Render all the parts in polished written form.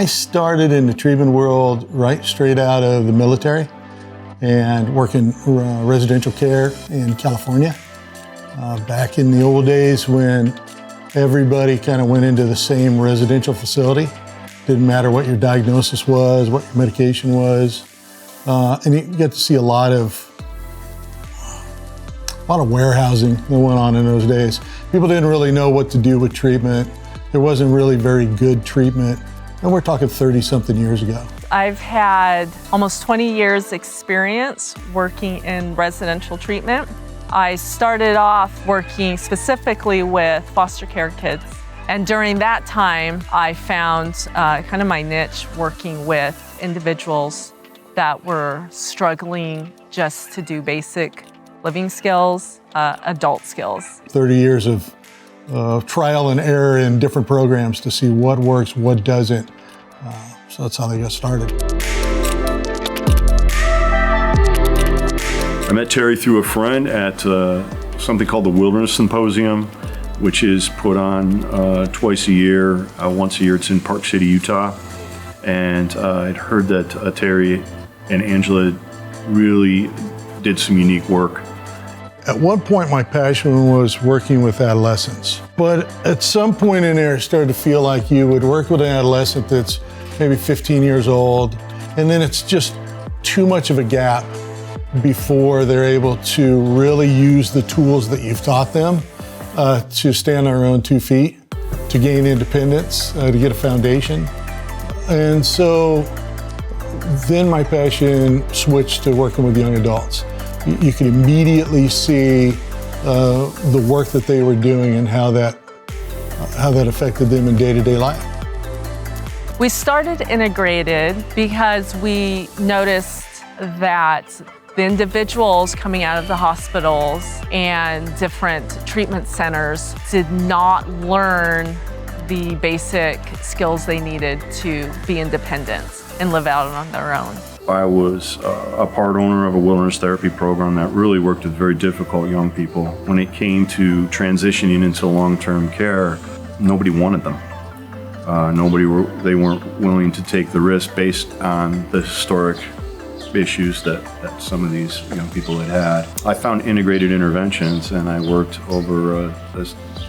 started in the treatment world right straight out of the military and working residential care in California. Back in the old days when everybody kind of went into the same residential facility. Didn't matter what your diagnosis was, what your medication was. And you get to see a lot of warehousing that went on in those days. People didn't really know what to do with treatment. There wasn't really very good treatment. And we're talking 30-something years ago. I've had almost 20 years experience working in residential treatment. I started off working specifically with foster care kids. And during that time, I found kind of my niche working with individuals that were struggling just to do basic living skills, adult skills. 30 years of trial and error in different programs to see what works, what doesn't. So that's how they got started. I met Terry through a friend at something called the Wilderness Symposium, which is put on twice a year. Once a year, it's in Park City, Utah. And I'd heard that Terry and Angela really did some unique work. At one point, my passion was working with adolescents. But at some point in there, it started to feel like you would work with an adolescent that's maybe 15 years old, and then it's just too much of a gap before they're able to really use the tools that you've taught them to stand on their own 2 feet, to gain independence, to get a foundation. And so then my passion switched to working with young adults. You could immediately see the work that they were doing and how that affected them in day-to-day life. We started integrated because we noticed that the individuals coming out of the hospitals and different treatment centers did not learn the basic skills they needed to be independent and live out on their own. I was a part owner of a wilderness therapy program that really worked with very difficult young people. When it came to transitioning into long-term care, nobody wanted them. They weren't willing to take the risk based on the historic issues that some of these young people had. I found integrated interventions, and I worked over a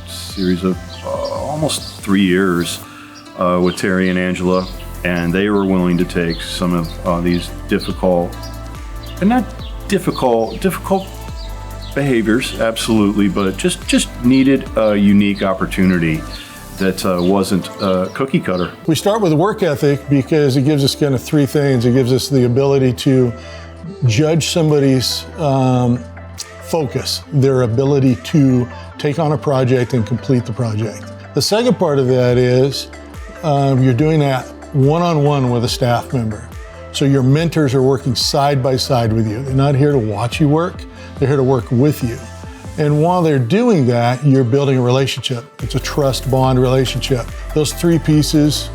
series of almost 3 years with Terry and Angela, and they were willing to take some of these difficult behaviors, absolutely, but just needed a unique opportunity that wasn't cookie cutter. We start with work ethic because it gives us kind of three things. It gives us the ability to judge somebody's focus, their ability to take on a project and complete the project. The second part of that is you're doing that one-on-one with a staff member. So your mentors are working side by side with you. They're not here to watch you work, they're here to work with you. And while they're doing that, you're building a relationship. It's a trust bond relationship. Those three pieces,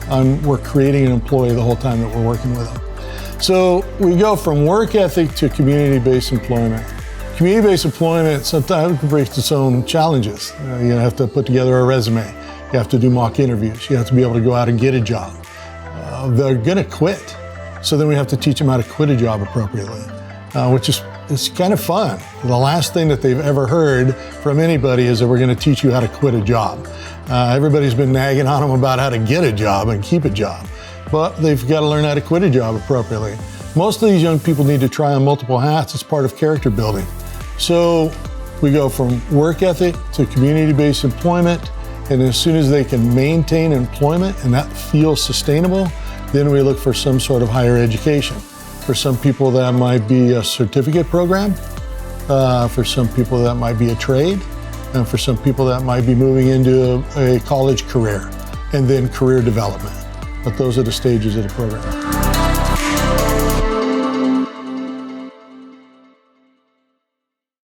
we're creating an employee the whole time that we're working with them. So we go from work ethic to community-based employment. Community-based employment sometimes brings its own challenges. You have to put together a resume. You have to do mock interviews. You have to be able to go out and get a job. They're gonna quit. So then we have to teach them how to quit a job appropriately, which is it's kind of fun. The last thing that they've ever heard from anybody is that we're gonna teach you how to quit a job. Everybody's been nagging on them about how to get a job and keep a job, but they've got to learn how to quit a job appropriately. Most of these young people need to try on multiple hats as part of character building. So we go from work ethic to community-based employment, and as soon as they can maintain employment and that feels sustainable, then we look for some sort of higher education. For some people that might be a certificate program, for some people that might be a trade, and for some people that might be moving into a college career, and then career development. But those are the stages of the program.